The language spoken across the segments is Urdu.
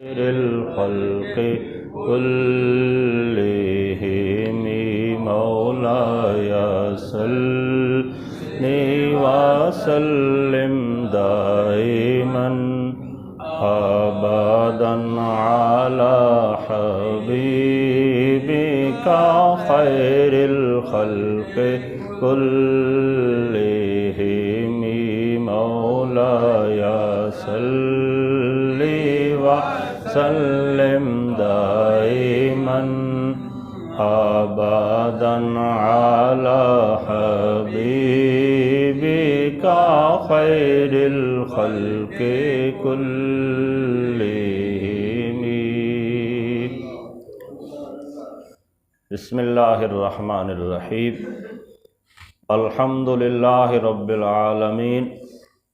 خير الخلق كلهم مولاي صل وسلم دائما أبدا على حبيبك خير الخلق كلهم مولاي صل وسلم دائما أبدا على حبيبك خير الخلق كلهم. بسم اللہ الرحمن الرحیم. الحمد للہ رب العالمین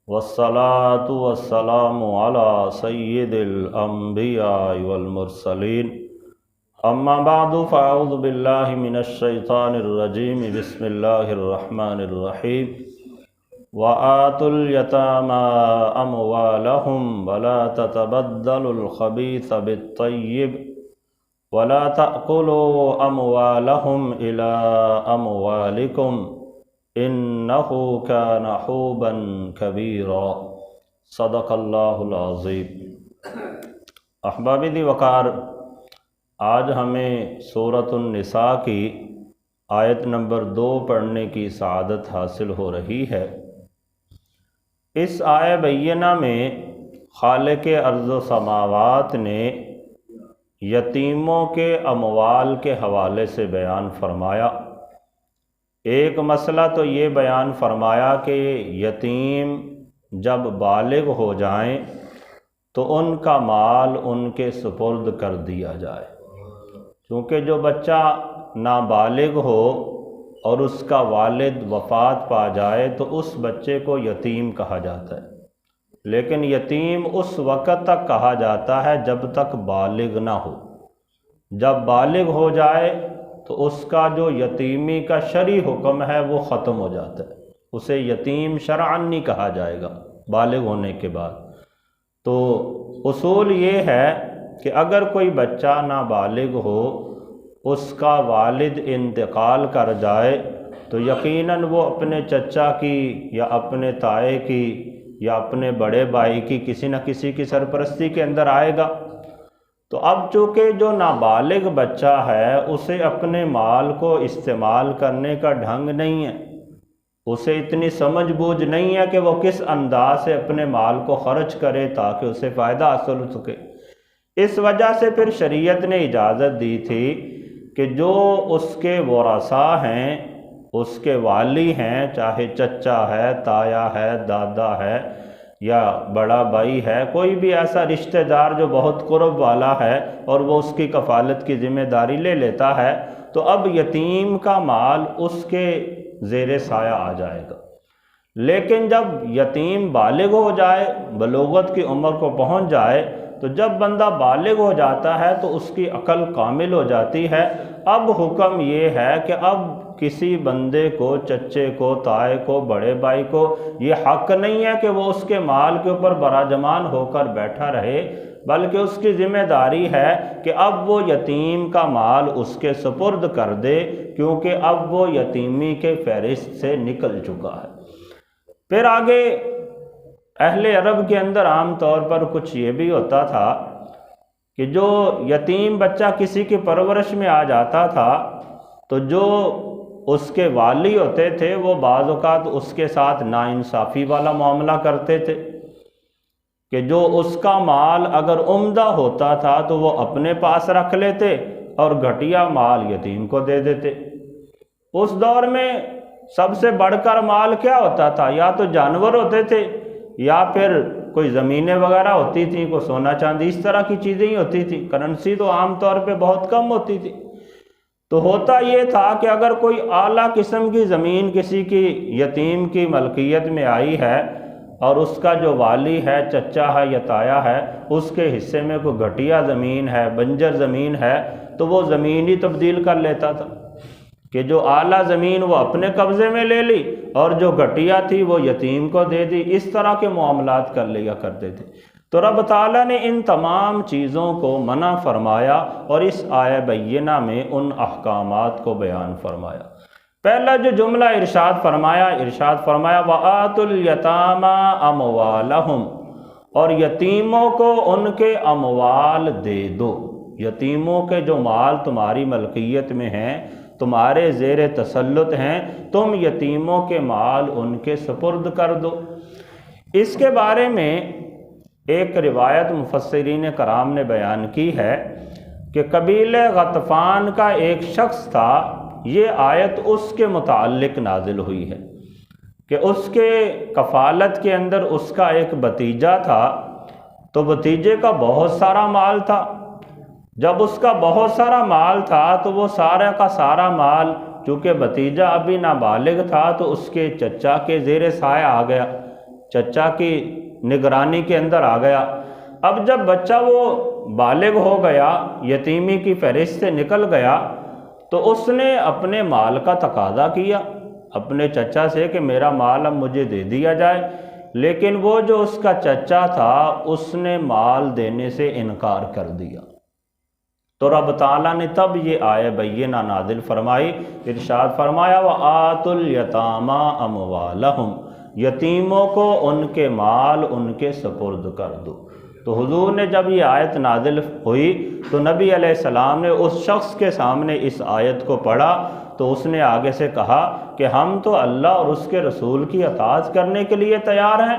والصلاة والسلام على سید الانبیاء والمرسلین. اما بعد فاعوذ باللہ من الشیطان الرجیم. بسم اللہ الرحمن الرحیم. وآتوا اليتامى أموالهم ولا تتبدلوا الخبيث بالطيب ولا تأكلوا أموالهم إلى أموالكم إنه كان حوبا كبيرا. صدق اللہ العظیم. احباب دی وقار، آج ہمیں سورۃ النساء کی آیت نمبر 2 پڑھنے کی سعادت حاصل ہو رہی ہے. اس آیہ بینہ میں خالق ارض و سماوات نے یتیموں کے اموال کے حوالے سے بیان فرمایا. ایک مسئلہ تو یہ بیان فرمایا کہ یتیم جب بالغ ہو جائیں تو ان کا مال ان کے سپرد کر دیا جائے، کیونکہ جو بچہ نابالغ ہو اور اس کا والد وفات پا جائے تو اس بچے کو یتیم کہا جاتا ہے. لیکن یتیم اس وقت تک کہا جاتا ہے جب تک بالغ نہ ہو. جب بالغ ہو جائے تو اس کا جو یتیمی کا شرعی حکم ہے وہ ختم ہو جاتا ہے. اسے یتیم شرعاً نہیں کہا جائے گا بالغ ہونے کے بعد. تو اصول یہ ہے کہ اگر کوئی بچہ نابالغ ہو، اس کا والد انتقال کر جائے تو یقیناً وہ اپنے چچا کی یا اپنے تائے کی یا اپنے بڑے بھائی کی کسی نہ کسی کی سرپرستی کے اندر آئے گا. تو اب چونکہ جو نابالغ بچہ ہے اسے اپنے مال کو استعمال کرنے کا ڈھنگ نہیں ہے، اسے اتنی سمجھ بوجھ نہیں ہے کہ وہ کس انداز سے اپنے مال کو خرچ کرے تاکہ اسے فائدہ حاصل ہو سکے. اس وجہ سے پھر شریعت نے اجازت دی تھی کہ جو اس کے ورثاء ہیں، اس کے والی ہیں، چاہے چچا ہے، تایا ہے، دادا ہے یا بڑا بھائی ہے، کوئی بھی ایسا رشتہ دار جو بہت قرب والا ہے اور وہ اس کی کفالت کی ذمہ داری لے لیتا ہے، تو اب یتیم کا مال اس کے زیر سایہ آ جائے گا. لیکن جب یتیم بالغ ہو جائے، بلوغت کی عمر کو پہنچ جائے، تو جب بندہ بالغ ہو جاتا ہے تو اس کی عقل کامل ہو جاتی ہے. اب حکم یہ ہے کہ اب کسی بندے کو، چچے کو، تائے کو، بڑے بھائی کو یہ حق نہیں ہے کہ وہ اس کے مال کے اوپر براجمان ہو کر بیٹھا رہے، بلکہ اس کی ذمہ داری ہے کہ اب وہ یتیم کا مال اس کے سپرد کر دے، کیونکہ اب وہ یتیمی کے فہرست سے نکل چکا ہے. پھر آگے اہل عرب کے اندر عام طور پر کچھ یہ بھی ہوتا تھا کہ جو یتیم بچہ کسی کی پرورش میں آ جاتا تھا تو جو اس کے والی ہوتے تھے وہ بعض اوقات اس کے ساتھ ناانصافی والا معاملہ کرتے تھے کہ جو اس کا مال اگر عمدہ ہوتا تھا تو وہ اپنے پاس رکھ لیتے اور گھٹیا مال یتیم کو دے دیتے. اس دور میں سب سے بڑھ کر مال کیا ہوتا تھا؟ یا تو جانور ہوتے تھے یا پھر کوئی زمینیں وغیرہ ہوتی تھیں، کوئی سونا چاندی، اس طرح کی چیزیں ہی ہوتی تھیں. کرنسی تو عام طور پہ بہت کم ہوتی تھی. تو ہوتا یہ تھا کہ اگر کوئی اعلیٰ قسم کی زمین کسی کی یتیم کی ملکیت میں آئی ہے اور اس کا جو والی ہے، چچا ہے یا تایا ہے، اس کے حصے میں کوئی گھٹیا زمین ہے، بنجر زمین ہے، تو وہ زمین ہی تبدیل کر لیتا تھا کہ جو اعلیٰ زمین وہ اپنے قبضے میں لے لی اور جو گھٹیا تھی وہ یتیم کو دے دی. اس طرح کے معاملات کر لیا کرتے تھے. تو رب تعالیٰ نے ان تمام چیزوں کو منع فرمایا اور اس آیہ بینہ میں ان احکامات کو بیان فرمایا۔ پہلا جو جملہ ارشاد فرمایا وَآتُوا الْيَتَامَى أَمْوَالَهُمْ، اور یتیموں کو ان کے اموال دے دو۔ یتیموں کے جو مال تمہاری ملکیت میں ہیں، تمہارے زیر تسلط ہیں، تم یتیموں کے مال ان کے سپرد کر دو۔ اس کے بارے میں ایک روایت مفسرین کرام نے بیان کی ہے کہ قبیلہ غطفان کا ایک شخص تھا، یہ آیت اس کے متعلق نازل ہوئی ہے کہ اس کے کفالت کے اندر اس کا ایک بھتیجا تھا، تو بھتیجے کا بہت سارا مال تھا۔ جب اس کا بہت سارا مال تھا تو وہ سارا کا سارا مال، چونکہ بھتیجا ابھی نابالغ تھا، تو اس کے چچا کے زیر سایہ آ گیا، چچا کی نگرانی کے اندر آ گیا۔ اب جب بچہ وہ بالغ ہو گیا، یتیمی کی فہرست سے نکل گیا، تو اس نے اپنے مال کا تقاضا کیا اپنے چچا سے کہ میرا مال اب مجھے دے دیا جائے، لیکن وہ جو اس کا چچا تھا اس نے مال دینے سے انکار کر دیا۔ تو رب تعالیٰ نے تب یہ آیہ بینہ نازل فرمائی، ارشاد فرمایا وَآتُوا الْيَتَامَى أَمْوَالَهُمْ، یتیموں کو ان کے مال ان کے سپرد کر دو۔ تو حضور نے جب یہ آیت نازل ہوئی تو نبی علیہ السلام نے اس شخص کے سامنے اس آیت کو پڑھا، تو اس نے آگے سے کہا کہ ہم تو اللہ اور اس کے رسول کی اطاعت کرنے کے لیے تیار ہیں،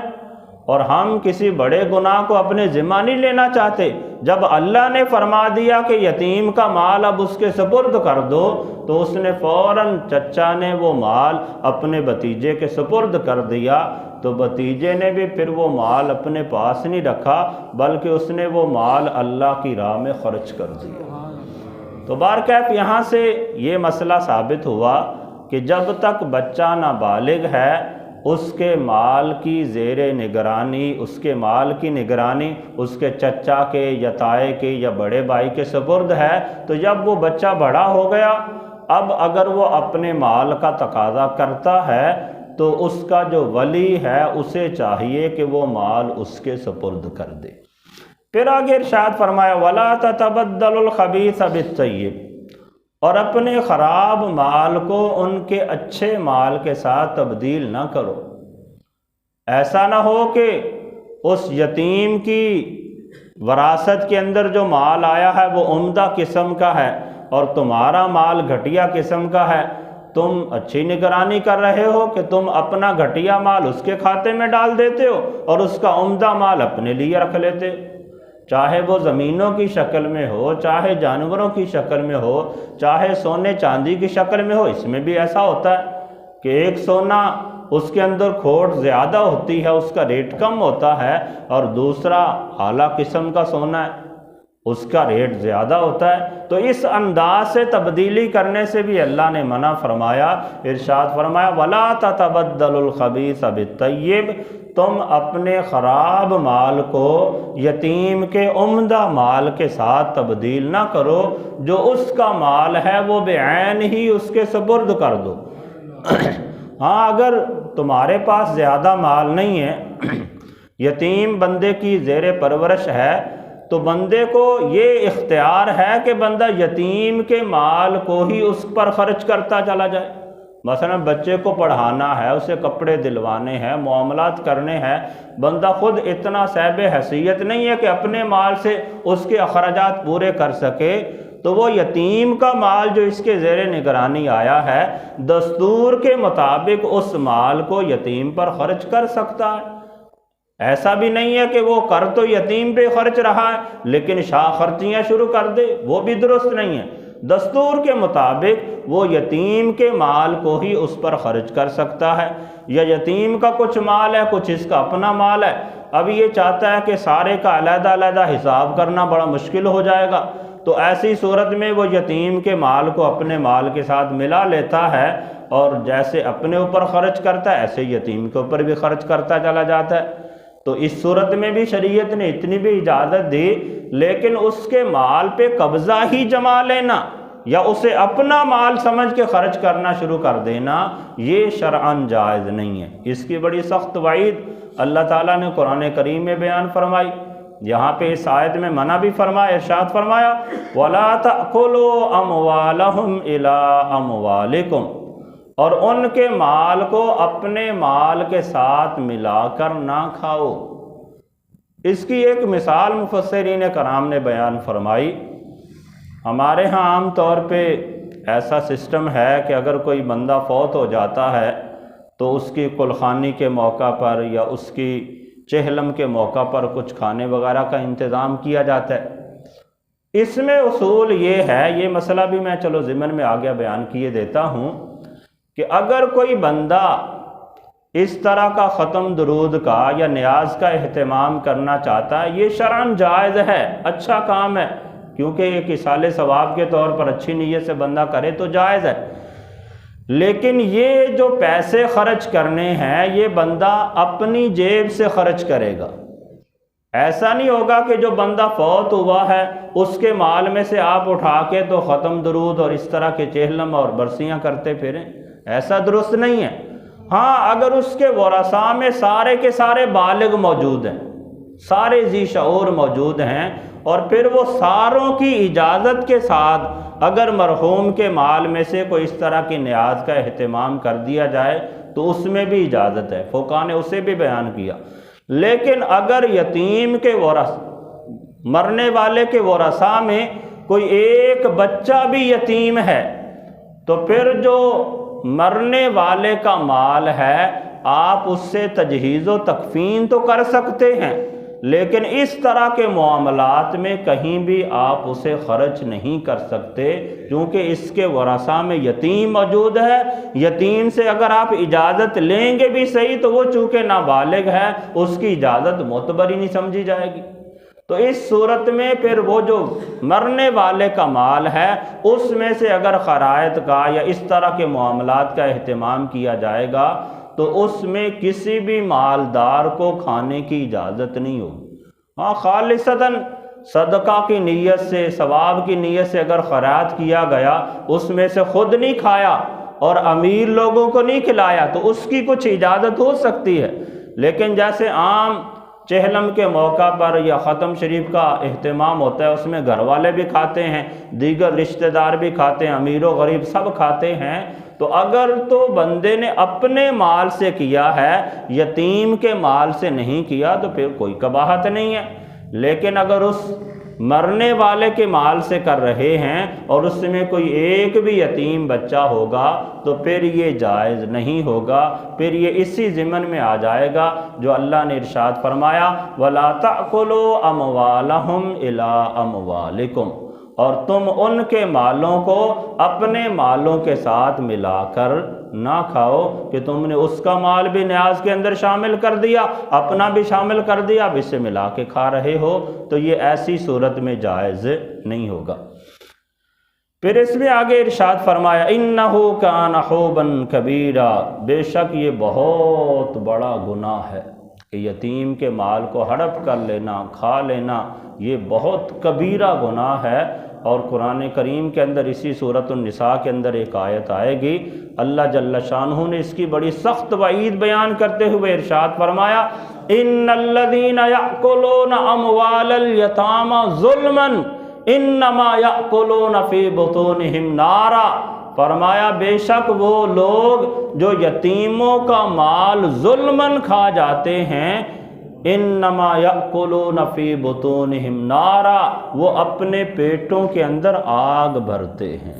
اور ہم کسی بڑے گناہ کو اپنے ذمہ نہیں لینا چاہتے۔ جب اللہ نے فرما دیا کہ یتیم کا مال اب اس کے سپرد کر دو، تو اس نے فوراً چچا نے وہ مال اپنے بھتیجے کے سپرد کر دیا۔ تو بھتیجے نے بھی پھر وہ مال اپنے پاس نہیں رکھا، بلکہ اس نے وہ مال اللہ کی راہ میں خرچ کر دیا۔ تو بہرکیف یہاں سے یہ مسئلہ ثابت ہوا کہ جب تک بچہ نابالغ ہے، اس کے مال کی زیر نگرانی، اس کے مال کی نگرانی اس کے چچا کے یا تائے کے یا بڑے بھائی کے سپرد ہے۔ تو جب وہ بچہ بڑا ہو گیا، اب اگر وہ اپنے مال کا تقاضا کرتا ہے تو اس کا جو ولی ہے اسے چاہیے کہ وہ مال اس کے سپرد کر دے۔ پھر آگے ارشاد فرمایا وَلَا تَتَبَدَّلُوا الْخَبِيثَ بِالطَّيِّبِ، اور اپنے خراب مال کو ان کے اچھے مال کے ساتھ تبدیل نہ کرو۔ ایسا نہ ہو کہ اس یتیم کی وراثت کے اندر جو مال آیا ہے وہ عمدہ قسم کا ہے اور تمہارا مال گھٹیا قسم کا ہے۔ تم اچھی نگرانی کر رہے ہو کہ تم اپنا گھٹیا مال اس کے کھاتے میں ڈال دیتے ہو اور اس کا عمدہ مال اپنے لیے رکھ لیتے ہو، چاہے وہ زمینوں کی شکل میں ہو، چاہے جانوروں کی شکل میں ہو، چاہے سونے چاندی کی شکل میں ہو۔ اس میں بھی ایسا ہوتا ہے کہ ایک سونا اس کے اندر کھوٹ زیادہ ہوتی ہے، اس کا ریٹ کم ہوتا ہے، اور دوسرا اعلیٰ قسم کا سونا ہے، اس کا ریٹ زیادہ ہوتا ہے۔ تو اس انداز سے تبدیلی کرنے سے بھی اللہ نے منع فرمایا۔ ارشاد فرمایا وَلَا تَتَبَدَّلُوا الْخَبِيثَ بِالطَّيِّبِ، تم اپنے خراب مال کو یتیم کے عمدہ مال کے ساتھ تبدیل نہ کرو، جو اس کا مال ہے وہ بعین ہی اس کے سپرد کر دو۔ ہاں اگر تمہارے پاس زیادہ مال نہیں ہے، یتیم بندے کی زیر پرورش ہے، تو بندے کو یہ اختیار ہے کہ بندہ یتیم کے مال کو ہی اس پر خرچ کرتا چلا جائے۔ مثلا بچے کو پڑھانا ہے، اسے کپڑے دلوانے ہیں، معاملات کرنے ہیں، بندہ خود اتنا صاحب حیثیت نہیں ہے کہ اپنے مال سے اس کے اخراجات پورے کر سکے، تو وہ یتیم کا مال جو اس کے زیر نگرانی آیا ہے، دستور کے مطابق اس مال کو یتیم پر خرچ کر سکتا ہے۔ ایسا بھی نہیں ہے کہ وہ کر تو یتیم پہ خرچ رہا ہے لیکن شاہ خرچیاں شروع کر دے، وہ بھی درست نہیں ہے۔ دستور کے مطابق وہ یتیم کے مال کو ہی اس پر خرچ کر سکتا ہے، یا یتیم کا کچھ مال ہے، کچھ اس کا اپنا مال ہے، اب یہ چاہتا ہے کہ سارے کا علیحدہ علیحدہ حساب کرنا بڑا مشکل ہو جائے گا، تو ایسی صورت میں وہ یتیم کے مال کو اپنے مال کے ساتھ ملا لیتا ہے، اور جیسے اپنے اوپر خرچ کرتا ہے ایسے یتیم کے اوپر بھی خرچ کرتا چلا جاتا ہے۔ تو اس صورت میں بھی شریعت نے اتنی بھی اجازت دی، لیکن اس کے مال پہ قبضہ ہی جما لینا یا اسے اپنا مال سمجھ کے خرچ کرنا شروع کر دینا، یہ شرعاً جائز نہیں ہے۔ اس کی بڑی سخت وعید اللہ تعالیٰ نے قرآن کریم میں بیان فرمائی یہاں پہ اس آیت میں منع بھی فرمایا، ارشاد فرمایا وَلَا تَأْكُلُوا أَمْوَالَهُمْ إِلَىٰ أَمْوَالِكُمْ، اور ان کے مال کو اپنے مال کے ساتھ ملا کر نہ کھاؤ۔ اس کی ایک مثال مفسرین کرام نے بیان فرمائی۔ ہمارے ہاں عام طور پہ ایسا سسٹم ہے کہ اگر کوئی بندہ فوت ہو جاتا ہے تو اس کی کلخانی کے موقع پر یا اس کی چہلم کے موقع پر کچھ کھانے وغیرہ کا انتظام کیا جاتا ہے۔ اس میں اصول یہ ہے، یہ مسئلہ بھی میں چلو ضمن میں آگے بیان کیے دیتا ہوں، کہ اگر کوئی بندہ اس طرح کا ختم درود کا یا نیاز کا اہتمام کرنا چاہتا ہے، یہ شرعاً جائز ہے، اچھا کام ہے، کیونکہ ایک ایصال ثواب کے طور پر اچھی نیت سے بندہ کرے تو جائز ہے۔ لیکن یہ جو پیسے خرچ کرنے ہیں یہ بندہ اپنی جیب سے خرچ کرے گا۔ ایسا نہیں ہوگا کہ جو بندہ فوت ہوا ہے اس کے مال میں سے آپ اٹھا کے تو ختم درود اور اس طرح کے چہلم اور برسیاں کرتے پھریں، ایسا درست نہیں ہے۔ ہاں اگر اس کے ورثاء میں سارے کے سارے بالغ موجود ہیں، سارے ذی شعور موجود ہیں، اور پھر وہ ساروں کی اجازت کے ساتھ اگر مرحوم کے مال میں سے کوئی اس طرح کی نیاز کا اہتمام کر دیا جائے تو اس میں بھی اجازت ہے، فقہا نے اسے بھی بیان کیا۔ لیکن اگر یتیم کے مرنے والے کے ورثاء میں کوئی ایک بچہ بھی یتیم ہے تو پھر جو مرنے والے کا مال ہے آپ اس سے تجہیز و تکفین تو کر سکتے ہیں، لیکن اس طرح کے معاملات میں کہیں بھی آپ اسے خرچ نہیں کر سکتے، کیونکہ اس کے ورثاء میں یتیم موجود ہے۔ یتیم سے اگر آپ اجازت لیں گے بھی صحیح تو وہ چونکہ نابالغ ہے، اس کی اجازت معتبر ہی نہیں سمجھی جائے گی۔ تو اس صورت میں پھر وہ جو مرنے والے کا مال ہے اس میں سے اگر خرائط کا یا اس طرح کے معاملات کا اہتمام کیا جائے گا تو اس میں کسی بھی مالدار کو کھانے کی اجازت نہیں ہوگی۔ ہاں خالصتاً صدقہ کی نیت سے، ثواب کی نیت سے اگر خیرات کیا گیا، اس میں سے خود نہیں کھایا اور امیر لوگوں کو نہیں کھلایا تو اس کی کچھ اجازت ہو سکتی ہے۔ لیکن جیسے عام چہلم کے موقع پر یا ختم شریف کا اہتمام ہوتا ہے، اس میں گھر والے بھی کھاتے ہیں، دیگر رشتہ دار بھی کھاتے ہیں، امیر و غریب سب کھاتے ہیں، تو اگر تو بندے نے اپنے مال سے کیا ہے، یتیم کے مال سے نہیں کیا تو پھر کوئی قباحت نہیں ہے۔ لیکن اگر اس مرنے والے کے مال سے کر رہے ہیں اور اس میں کوئی ایک بھی یتیم بچہ ہوگا تو پھر یہ جائز نہیں ہوگا، پھر یہ اسی ضمن میں آ جائے گا جو اللہ نے ارشاد فرمایا وَلَا تَأْكُلُوا أَمْوَالَهُمْ إِلَىٰ أَمْوَالِكُمْ، اور تم ان کے مالوں کو اپنے مالوں کے ساتھ ملا کر نہ کھاؤ کہ تم نے اس کا مال بھی نیاز کے اندر شامل کر دیا، اپنا بھی شامل کر دیا، اب اس سے ملا کے کھا رہے ہو، تو یہ ایسی صورت میں جائز نہیں ہوگا۔ پھر اس میں آگے ارشاد فرمایا اِنَّهُ كَانَ حُوبًا كَبِيرًا، بے شک یہ بہت بڑا گناہ ہے کہ یتیم کے مال کو ہڑپ کر لینا، کھا لینا، یہ بہت کبیرہ گناہ ہے۔ اور قرآن کریم کے اندر اسی سورۃ النساء کے اندر ایک آیت آئے گی، اللہ جل شانہ نے اس کی بڑی سخت وعید بیان کرتے ہوئے ارشاد فرمایا ان الذین یأکلون اموال الیتامی ظلما انما یأکلون فی بطونہم نارا، فرمایا بے شک وہ لوگ جو یتیموں کا مال ظلماً کھا جاتے ہیں، انما یأکلون فی بطونہم نارا، وہ اپنے پیٹوں کے اندر آگ بھرتے ہیں۔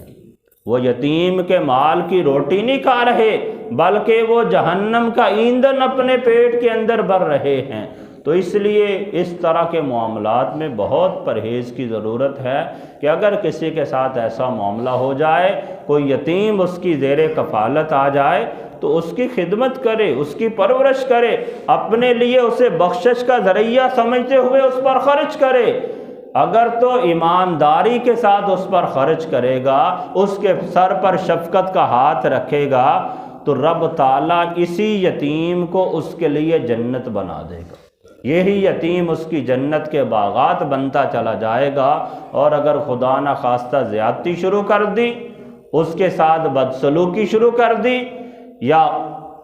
وہ یتیم کے مال کی روٹی نہیں کھا رہے بلکہ وہ جہنم کا ایندھن اپنے پیٹ کے اندر بھر رہے ہیں۔ تو اس لیے اس طرح کے معاملات میں بہت پرہیز کی ضرورت ہے کہ اگر کسی کے ساتھ ایسا معاملہ ہو جائے، کوئی یتیم اس کی زیر کفالت آ جائے تو اس کی خدمت کرے، اس کی پرورش کرے، اپنے لیے اسے بخشش کا ذریعہ سمجھتے ہوئے اس پر خرچ کرے۔ اگر تو ایمانداری کے ساتھ اس پر خرچ کرے گا، اس کے سر پر شفقت کا ہاتھ رکھے گا تو رب تعالیٰ اسی یتیم کو اس کے لیے جنت بنا دے گا، یہی یتیم اس کی جنت کے باغات بنتا چلا جائے گا۔ اور اگر خدا نہ خواستہ زیادتی شروع کر دی، اس کے ساتھ بدسلوکی شروع کر دی، یا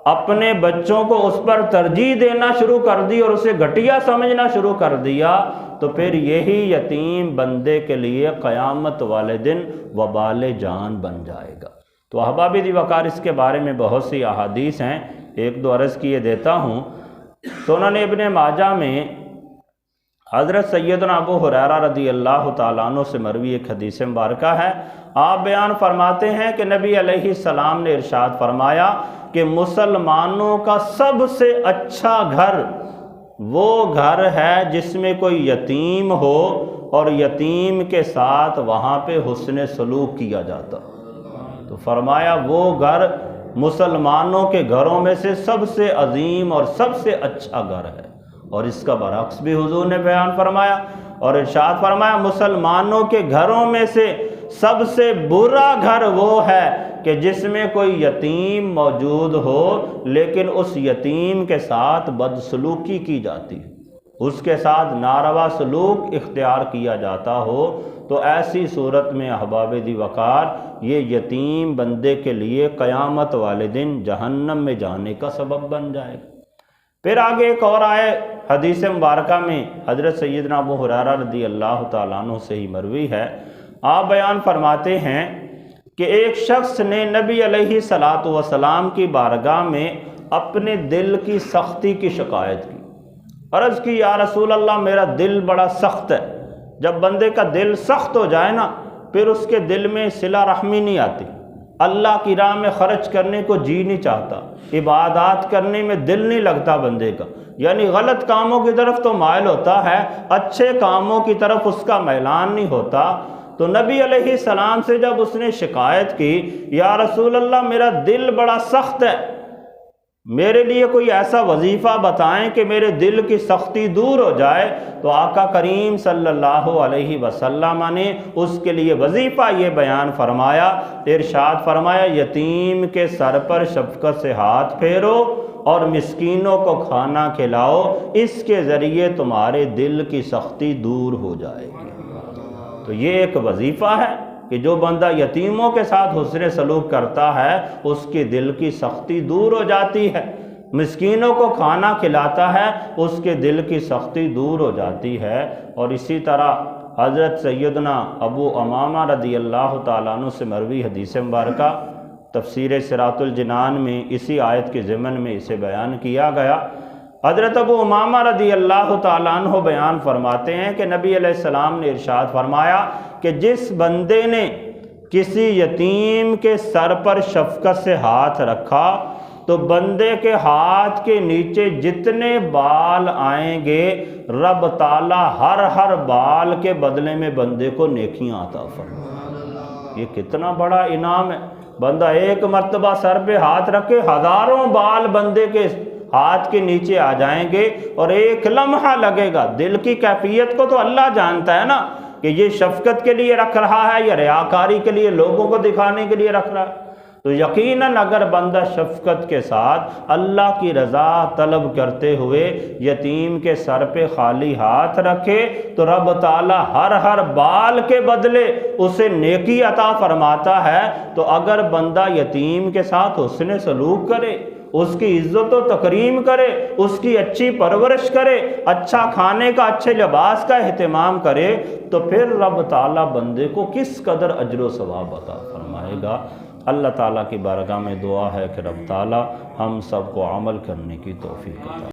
اپنے بچوں کو اس پر ترجیح دینا شروع کر دی اور اسے گھٹیا سمجھنا شروع کر دیا تو پھر یہی یتیم بندے کے لیے قیامت والے دن وبال جان بن جائے گا۔ تو احباب دی وقار اس کے بارے میں بہت سی احادیث ہیں، ایک دو عرض کیے دیتا ہوں۔ سنن ابن ماجہ میں حضرت سیدنا ابو ہریرہ رضی اللہ تعالیٰ عنہ سے مروی ایک حدیث مبارکہ ہے۔ آپ بیان فرماتے ہیں کہ نبی علیہ السلام نے ارشاد فرمایا کہ مسلمانوں کا سب سے اچھا گھر وہ گھر ہے جس میں کوئی یتیم ہو اور یتیم کے ساتھ وہاں پہ حسن سلوک کیا جاتا۔ تو فرمایا وہ گھر مسلمانوں کے گھروں میں سے سب سے عظیم اور سب سے اچھا گھر ہے، اور اس کا برعکس بھی حضور نے بیان فرمایا اور ارشاد فرمایا مسلمانوں کے گھروں میں سے سب سے برا گھر وہ ہے کہ جس میں کوئی یتیم موجود ہو لیکن اس یتیم کے ساتھ بدسلوکی کی جاتی ہے، اس کے ساتھ ناروا سلوک اختیار کیا جاتا ہو، تو ایسی صورت میں احباب دی وقار یہ یتیم بندے کے لیے قیامت والے دن جہنم میں جانے کا سبب بن جائے گا۔ پھر آگے ایک اور آئے حدیث مبارکہ میں حضرت سیدنا ابو ہریرہ رضی اللہ تعالیٰ عنہ سے ہی مروی ہے۔ آپ بیان فرماتے ہیں کہ ایک شخص نے نبی علیہ السلام کی بارگاہ میں اپنے دل کی سختی کی شکایت کی، عرض کی یا رسول اللہ میرا دل بڑا سخت ہے۔ جب بندے کا دل سخت ہو جائے نا پھر اس کے دل میں صلہ رحمی نہیں آتی، اللہ کی راہ میں خرچ کرنے کو جی نہیں چاہتا، عبادات کرنے میں دل نہیں لگتا بندے کا، یعنی غلط کاموں کی طرف تو مائل ہوتا ہے، اچھے کاموں کی طرف اس کا میلان نہیں ہوتا۔ تو نبی علیہ السلام سے جب اس نے شکایت کی یا رسول اللہ میرا دل بڑا سخت ہے، میرے لیے کوئی ایسا وظیفہ بتائیں کہ میرے دل کی سختی دور ہو جائے، تو آقا کریم صلی اللہ علیہ وسلم نے اس کے لیے وظیفہ یہ بیان فرمایا، ارشاد فرمایا یتیم کے سر پر شفقت سے ہاتھ پھیرو اور مسکینوں کو کھانا کھلاؤ، اس کے ذریعے تمہارے دل کی سختی دور ہو جائے گی۔ تو یہ ایک وظیفہ ہے کہ جو بندہ یتیموں کے ساتھ حسن سلوک کرتا ہے اس کے دل کی سختی دور ہو جاتی ہے، مسکینوں کو کھانا کھلاتا ہے اس کے دل کی سختی دور ہو جاتی ہے۔ اور اسی طرح حضرت سیدنا ابو امامہ رضی اللہ تعالیٰ عنہ سے مروی حدیث مبارکہ تفسیر صراط الجنان میں اسی آیت کے ضمن میں اسے بیان کیا گیا۔ حضرت ابو امامہ رضی اللہ تعالیٰ عنہ بیان فرماتے ہیں کہ نبی علیہ السلام نے ارشاد فرمایا کہ جس بندے نے کسی یتیم کے سر پر شفقت سے ہاتھ رکھا تو بندے کے ہاتھ کے نیچے جتنے بال آئیں گے رب تعالیٰ ہر بال کے بدلے میں بندے کو نیکیاں عطا فرمائے۔ یہ کتنا بڑا انعام ہے، بندہ ایک مرتبہ سر پہ ہاتھ رکھے ہزاروں بال بندے کے ہاتھ کے نیچے آ جائیں گے، اور ایک لمحہ لگے گا۔ دل کی کیفیت کو تو اللہ جانتا ہے نا کہ یہ شفقت کے لیے رکھ رہا ہے یا ریاکاری کے لیے لوگوں کو دکھانے کے لیے رکھ رہا ہے۔ تو یقیناً اگر بندہ شفقت کے ساتھ اللہ کی رضا طلب کرتے ہوئے یتیم کے سر پہ خالی ہاتھ رکھے تو رب تعالیٰ ہر بال کے بدلے اسے نیکی عطا فرماتا ہے۔ تو اگر بندہ یتیم کے ساتھ حسن سلوک کرے، اس کی عزت و تکریم کرے، اس کی اچھی پرورش کرے، اچھا کھانے کا اچھے لباس کا اہتمام کرے، تو پھر رب تعالیٰ بندے کو کس قدر اجر و ثواب عطا فرمائے گا۔ اللہ تعالیٰ کی بارگاہ میں دعا ہے کہ رب تعالیٰ ہم سب کو عمل کرنے کی توفیق عطا